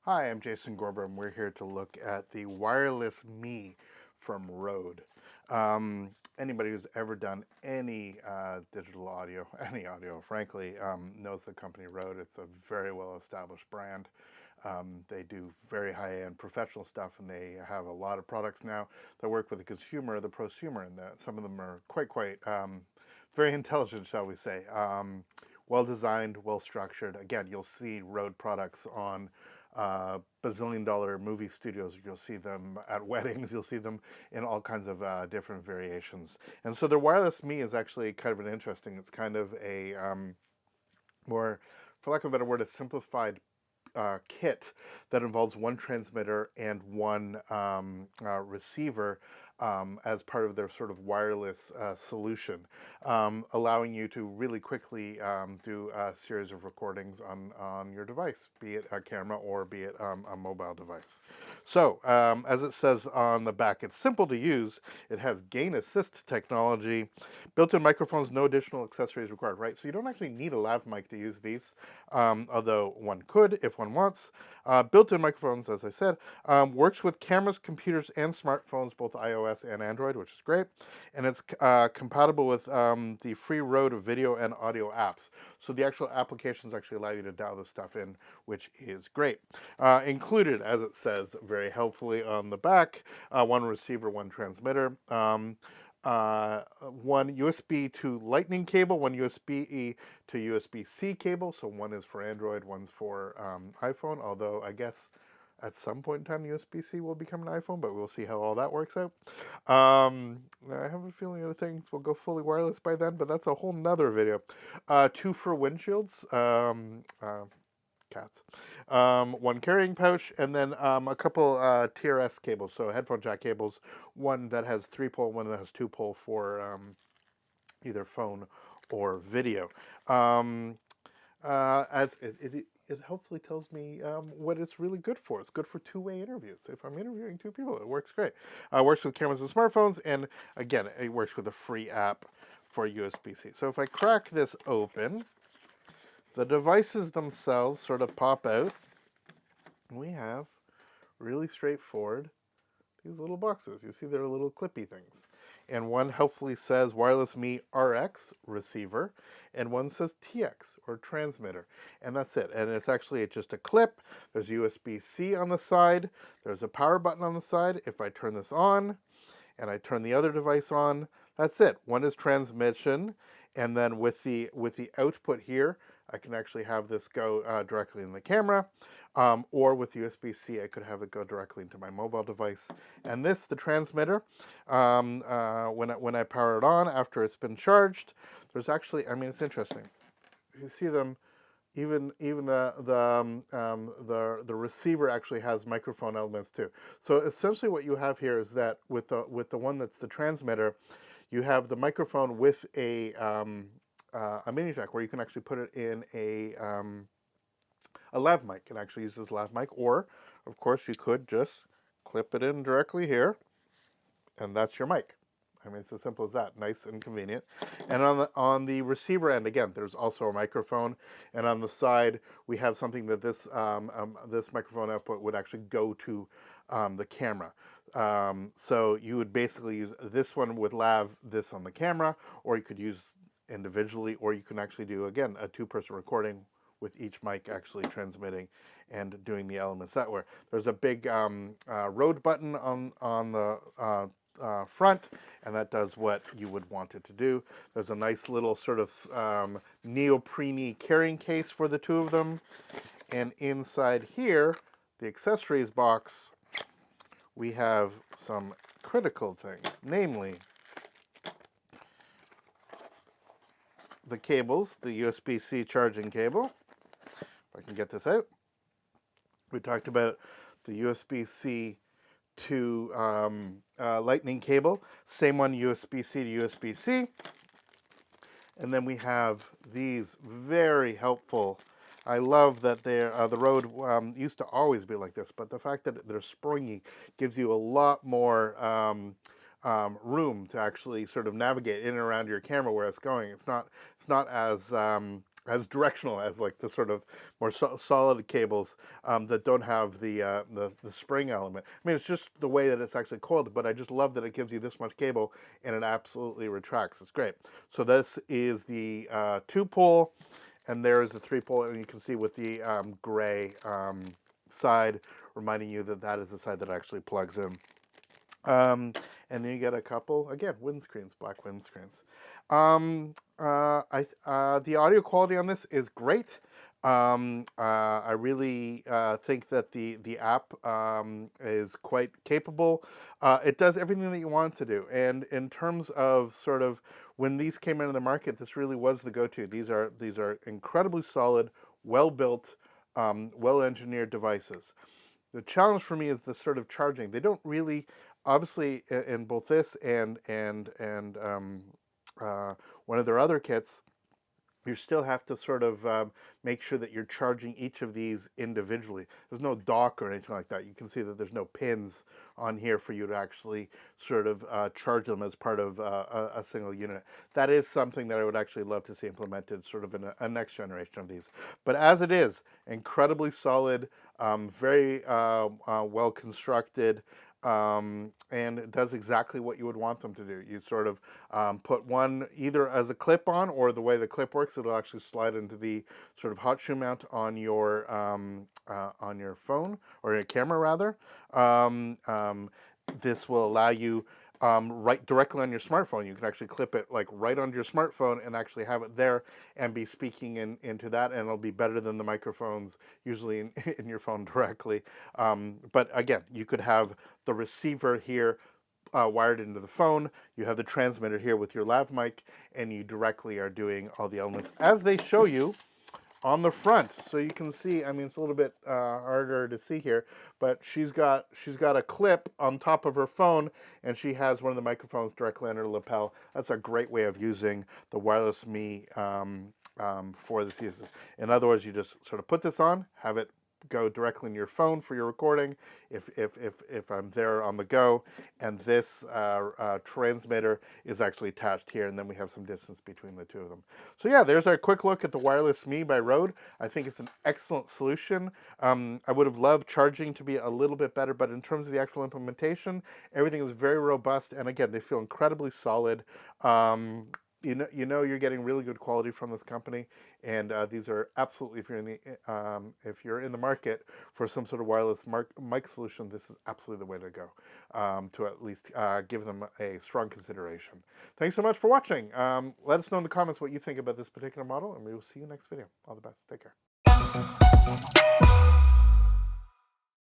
Hi, I'm Jason Gorber, and we're here to look at the Wireless Me from Rode. Anybody who's ever done any digital audio, any audio, frankly, knows the company Rode. It's a very well-established brand. They do very high-end professional stuff, and they have a lot of products now that work with the consumer, the prosumer, and some of them are quite very intelligent, shall we say. Well designed, well structured. Again, you'll see Rode products on bazillion-dollar movie studios. You'll see them at weddings. You'll see them in all kinds of different variations. And so their Wireless Me is actually kind of an interesting. It's kind of a more, for lack of a better word, a simplified kit that involves one transmitter and one receiver as part of their sort of wireless solution, allowing you to really quickly do a series of recordings on your device, be it a camera or be it a mobile device. So, as it says on the back, it's simple to use. It has gain assist technology, built-in microphones, no additional accessories required, right? So you don't actually need a lav mic to use these, although one could if one wants. Built-in microphones, as I said, works with cameras, computers, and smartphones, both iOS and Android, which is great. And it's compatible with the free Rode video and audio apps. So the actual applications actually allow you to dial this stuff in, which is great. Included, as it says very helpfully on the back, one receiver, one transmitter. One USB to Lightning cable, one USB to USB-C cable. So one is for Android, one's for iPhone, although I guess at some point in time USB-C will become an iPhone, but we'll see how all that works out. I have a feeling other things will go fully wireless by then, but that's a whole nother video. Two for windshields. Cats. One carrying pouch, and then a couple TRS cables, so headphone jack cables. One that has 3-pole, one that has 2-pole for either phone or video. As it hopefully tells me what it's really good for. It's good for two-way interviews. If I'm interviewing two people, it works great. Works with cameras and smartphones, and again, it works with a free app for USB-C. So if I crack this open, the devices themselves sort of pop out. We have really straightforward these little boxes. You see they're little clippy things. And one helpfully says Wireless Me RX receiver, and one says TX or transmitter. And that's it. And it's actually just a clip. There's USB-C on the side. There's a power button on the side. If I turn this on and I turn the other device on, that's it. One is transmission, and then with the output here, I can actually have this go directly in the camera, or with USB-C, I could have it go directly into my mobile device. And this, the transmitter, when I power it on after it's been charged, there's actually, I mean, it's interesting. You see them. Even the receiver actually has microphone elements too. So essentially, what you have here is that with the one that's the transmitter, you have the microphone with a mini jack where you can actually put it in a lav mic and actually use this lav mic. Or, of course, you could just clip it in directly here, and that's your mic. I mean, it's as simple as that. Nice and convenient. And on the receiver end, again, there's also a microphone. And on the side, we have something that this microphone output would actually go to the camera. So you would basically use this one with lav this on the camera, or you could use individually, or you can actually do, again, a two-person recording with each mic actually transmitting and doing the elements that way. There's a big Rode button on the front, and that does what you would want it to do. There's a nice little sort of neoprene carrying case for the two of them. And inside here, the accessories box, we have some critical things, namely the cables, the USB-C charging cable. If I can get this out. We talked about the USB-C to Lightning cable. Same one, USB-C to USB-C. And then we have these very helpful. I love that they're, the Rode used to always be like this, but the fact that they're springy gives you a lot more room to actually sort of navigate in and around your camera where it's going. It's not as as directional as like the sort of more solid cables that don't have the spring element. I mean, it's just the way that it's actually coiled, but I just love that it gives you this much cable and it absolutely retracts. It's great. So this is the 2-pole, and there is the 3-pole, and you can see with the gray side reminding you that that is the side that actually plugs in. And then you get a couple, again, windscreens, black windscreens. The audio quality on this is great. I really think that the app is quite capable. It does everything that you want it to do. And in terms of sort of when these came into the market, this really was the go-to. These are incredibly solid, well-built, well-engineered devices. The challenge for me is the sort of charging. They don't really, obviously, in both this and one of their other kits, you still have to sort of make sure that you're charging each of these individually. There's no dock or anything like that. You can see that there's no pins on here for you to actually sort of charge them as part of a single unit. That is something that I would actually love to see implemented sort of in a next generation of these. But as it is, incredibly solid, very well constructed, and it does exactly what you would want them to do. You sort of put one either as a clip on, or the way the clip works, it'll actually slide into the sort of hot shoe mount on your phone, or your camera rather. This will allow you right directly on your smartphone. You can actually clip it like right onto your smartphone and actually have it there and be speaking into that, and it'll be better than the microphones usually in your phone directly. But again, you could have the receiver here wired into the phone. You have the transmitter here with your lav mic, and you directly are doing all the elements as they show you on the front. So you can see, I mean, it's a little bit harder to see here, but she's got a clip on top of her phone, and she has one of the microphones directly on her lapel. That's a great way of using the wireless ME for this use. In other words, you just sort of put this on, have it go directly in your phone for your recording if I'm there on the go, and this transmitter is actually attached here, and then we have some distance between the two of them. So yeah, there's our quick look at the Wireless ME by Rode. I think it's an excellent solution. I would have loved charging to be a little bit better, but in terms of the actual implementation, everything is very robust, and again, they feel incredibly solid. You know you're getting really good quality from this company, and these are absolutely, if you're in the market for some sort of wireless mic solution, this is absolutely the way to go, to at least give them a strong consideration. Thanks so much for watching. Let us know in the comments what you think about this particular model, and we will see you next video. All the best. Take care.